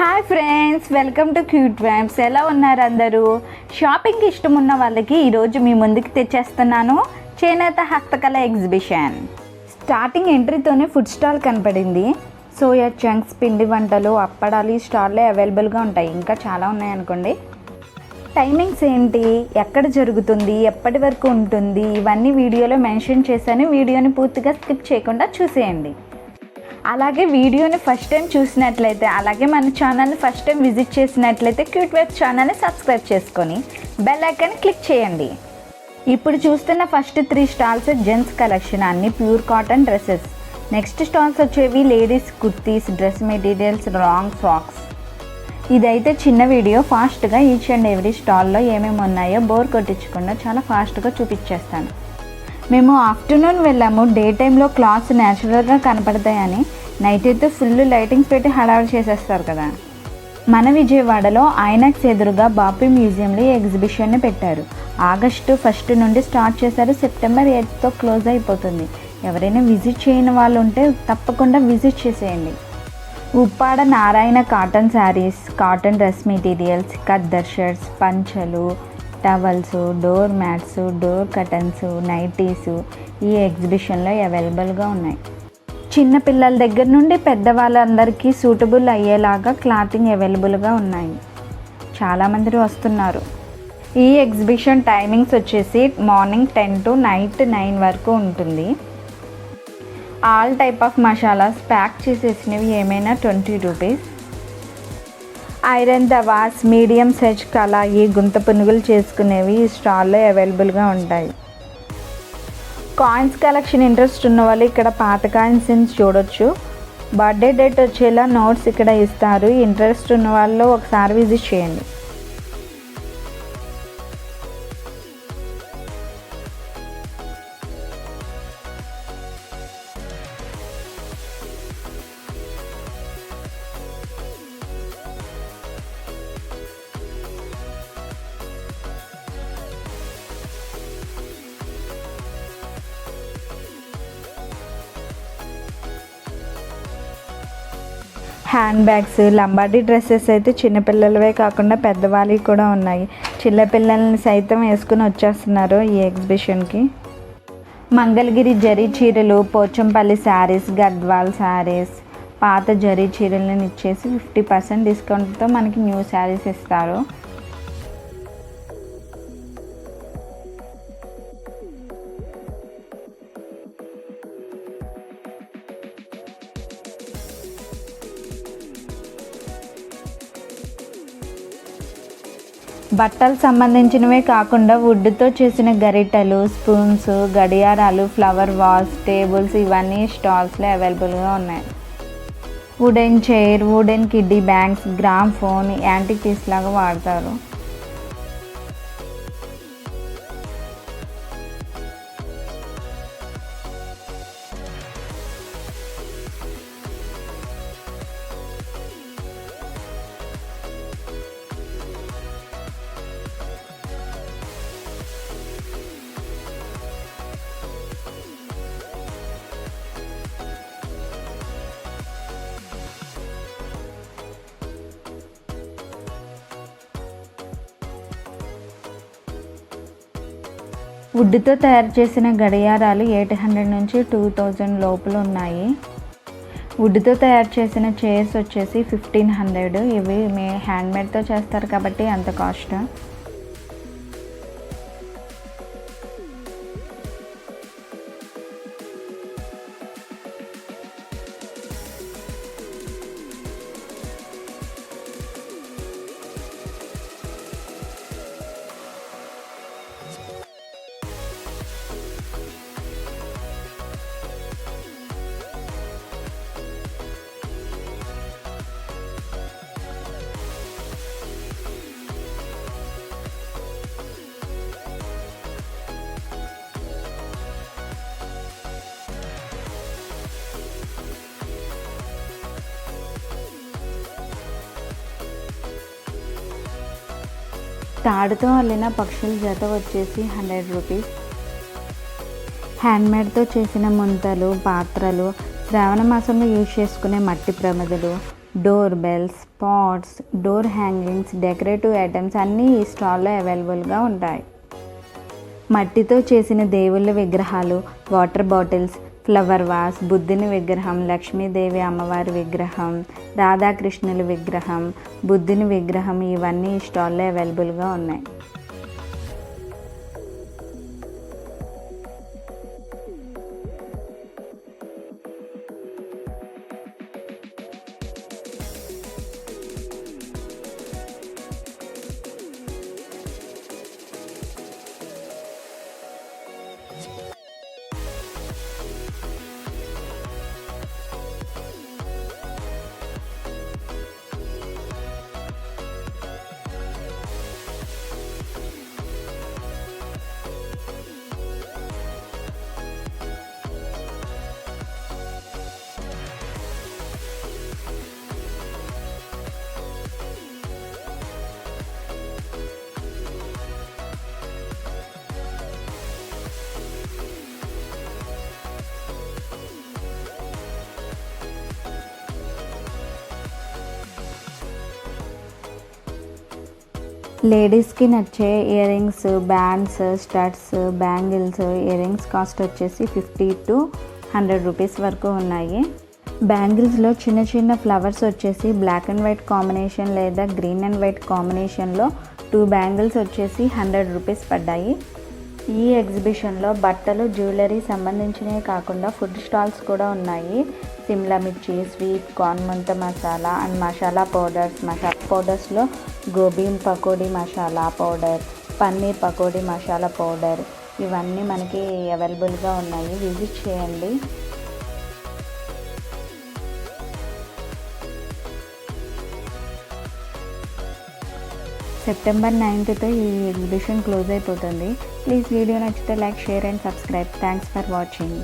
Hi friends, welcome to cute vibes. ఎలా ఉన్నారు అందరూ? షాపింగ్కి ఇష్టం ఉన్న వాళ్ళకి ఈరోజు మీ ముందుకు తెచ్చేస్తున్నాను చేనేత హస్తకళ ఎగ్జిబిషన్. స్టార్టింగ్ ఎంట్రీతోనే ఫుడ్ స్టాల్ కనపడింది. సోయా చంక్స్, పిండి వంటలు, అప్పడాలు ఈ స్టాల్లో అవైలబుల్గా ఉంటాయి. ఇంకా చాలా ఉన్నాయి అనుకోండి. టైమింగ్స్ ఏంటి, ఎక్కడ జరుగుతుంది, ఎప్పటి వరకు ఉంటుంది, ఇవన్నీ వీడియోలో మెన్షన్ చేశాను. వీడియోని పూర్తిగా స్కిప్ చేయకుండా చూసేయండి. అలాగే వీడియోని ఫస్ట్ టైం చూసినట్లయితే, అలాగే మన ఛానల్ని ఫస్ట్ టైం విజిట్ చేసినట్లయితే క్యూట్ వైబ్స్ ఛానల్ని సబ్స్క్రైబ్ చేసుకొని బెల్ ఐకాన్ క్లిక్ చేయండి. ఇప్పుడు చూస్తున్న ఫస్ట్ 3 స్టాల్స్ జెంట్స్ కలెక్షన్, అన్ని pure cotton dresses. Next stalls వచ్చేవి ladies kurtis, dress materials, long frocks. ఇదైతే చిన్న వీడియో, ఫాస్ట్గా ఈచ్ అండ్ ఎవ్రీ స్టాల్లో ఏమేమి ఉన్నాయో బోర్ కొట్టించకుండా చాలా ఫాస్ట్గా చూపించేస్తాను. మేము ఆఫ్టర్నూన్ వెళ్ళాము. డే టైంలో క్లాత్స్ న్యాచురల్గా కనపడతాయని, నైట్ అయితే ఫుల్ లైటింగ్స్ పెట్టి హడావిడి చేసేస్తారు కదా. మన విజయవాడలో ఐనాక్స్ ఎదురుగా బాపీ మ్యూజియంలో ఈ ఎగ్జిబిషన్ని పెట్టారు. ఆగస్టు 1 నుండి స్టార్ట్ చేశారు. సెప్టెంబర్ 8తో క్లోజ్ అయిపోతుంది. ఎవరైనా విజిట్ చేయని వాళ్ళు ఉంటే తప్పకుండా విజిట్ చేసేయండి. Uppada Narayana cotton saris, cotton dress materials, khaddar shirts, పంచలు, towels, door mats, door curtains, nighties ఈ ఎగ్జిబిషన్లో అవైలబుల్గా ఉన్నాయి. చిన్న పిల్లల దగ్గర నుండి పెద్దవాళ్ళందరికీ సూటబుల్ అయ్యేలాగా క్లాతింగ్ అవైలబుల్గా ఉన్నాయి. చాలామంది వస్తున్నారు. ఈ ఎగ్జిబిషన్ టైమింగ్స్ వచ్చేసి మార్నింగ్ 10 to నైట్ 9 వరకు ఉంటుంది. All type of masalas pack చేసేసినవి ఏమైనా 20 rupees. Iron tavas, medium size కళాయి, గుంత పునుగులు చేసుకునేవి ఈ స్టాల్లో అవైలబుల్గా ఉంటాయి. కాయిన్స్ కలెక్షన్ ఇంట్రెస్ట్ ఉన్న వాళ్ళు ఇక్కడ పాత కాయిన్స్ చూడొచ్చు. బర్త్డే డేట్ వచ్చేలా నోట్స్ ఇక్కడ ఇస్తారు. ఇంట్రెస్ట్ ఉన్న వాళ్ళు ఒకసారి విజిట్ చేయండి. హ్యాండ్ బ్యాగ్స్, లంబాడీ డ్రెస్సెస్ అయితే చిన్నపిల్లలవే కాకుండా పెద్దవాళ్ళవి కూడా ఉన్నాయి. చిన్నపిల్లల్ని సైతం వేసుకుని వచ్చేస్తున్నారు ఈ ఎగ్జిబిషన్కి. మంగళగిరి జరీ చీరలు, పోచంపల్లి శారీస్, గద్వాల్ శారీస్, పాత జరీ చీరలను ఇచ్చేసి 50% డిస్కౌంట్తో మనకి న్యూ శారీస్ ఇస్తారు. బట్టలు సంబంధించినవే కాకుండా వుడ్తో చేసిన గరిటెలు, స్పూన్స్, గడియారాలు, ఫ్లవర్ వాస్, టేబుల్స్ ఇవన్నీ స్టాల్స్లో అవైలబుల్గా ఉన్నాయి. Wooden chair, wooden kiddy banks, gramophone, antique piece లాగా వాడతారు. వుడ్తో తయారు చేసిన గడియారాలు 800 నుంచి 2000 లోపల ఉన్నాయి. వుడ్తో తయారు చేసిన చైర్స్ వచ్చేసి 1500. ఇవి హ్యాండ్మేడ్తో చేస్తారు కాబట్టి అంత కాస్ట్. తాడుతో అల్లిన పక్షుల జత వచ్చేసి 100 రూపీస్. హ్యాండ్మేడ్తో చేసిన ముంతలు, పాత్రలు, శ్రావణ మాసంలో యూజ్ చేసుకునే మట్టి ప్రమిదలు, door bells, pots, door hangings, decorative items అన్నీ ఈ స్టాల్లో అవైలబుల్గా ఉంటాయి. మట్టితో చేసిన దేవుళ్ళ విగ్రహాలు, వాటర్ బాటిల్స్, ఫ్లవర్ వాస్, బుద్ధుని విగ్రహం, లక్ష్మీదేవి అమ్మవారి విగ్రహం, రాధాకృష్ణుల విగ్రహం, బుద్ధుని విగ్రహం ఇవన్నీ ఈ స్టాల్లో అవైలబుల్గా ఉన్నాయి. లేడీస్కి నచ్చే ear rings, bands, studs, bangles, ear rings cost వచ్చేసి 50 to 100 రూపీస్ వరకు ఉన్నాయి. బ్యాంగిల్స్లో చిన్న చిన్న ఫ్లవర్స్ వచ్చేసి బ్లాక్ అండ్ వైట్ కాంబినేషన్ లేదా గ్రీన్ అండ్ వైట్ కాంబినేషన్లో 2 బ్యాంగిల్స్ వచ్చేసి 100 రూపీస్ పడ్డాయి. ఈ ఎగ్జిబిషన్లో బట్టలు, జ్యువెలరీ సంబంధించినవి కాకుండా ఫుడ్ స్టాల్స్ కూడా ఉన్నాయి. సిమ్లా మిర్చి, sweet corn, munta masala and masala పౌడర్స్లో గోబీ పకోడీ మసాలా పౌడర్, పన్నీర్ పకోడీ మసాలా పౌడర్ ఇవన్నీ మనకి అవైలబుల్గా ఉన్నాయి. విజిట్ చేయండి. సెప్టెంబర్ 9th ఈ ఎగ్జిబిషన్ క్లోజ్ అయిపోతుంది. ప్లీజ్ వీడియో నచ్చితే like, share and subscribe. Thanks for watching.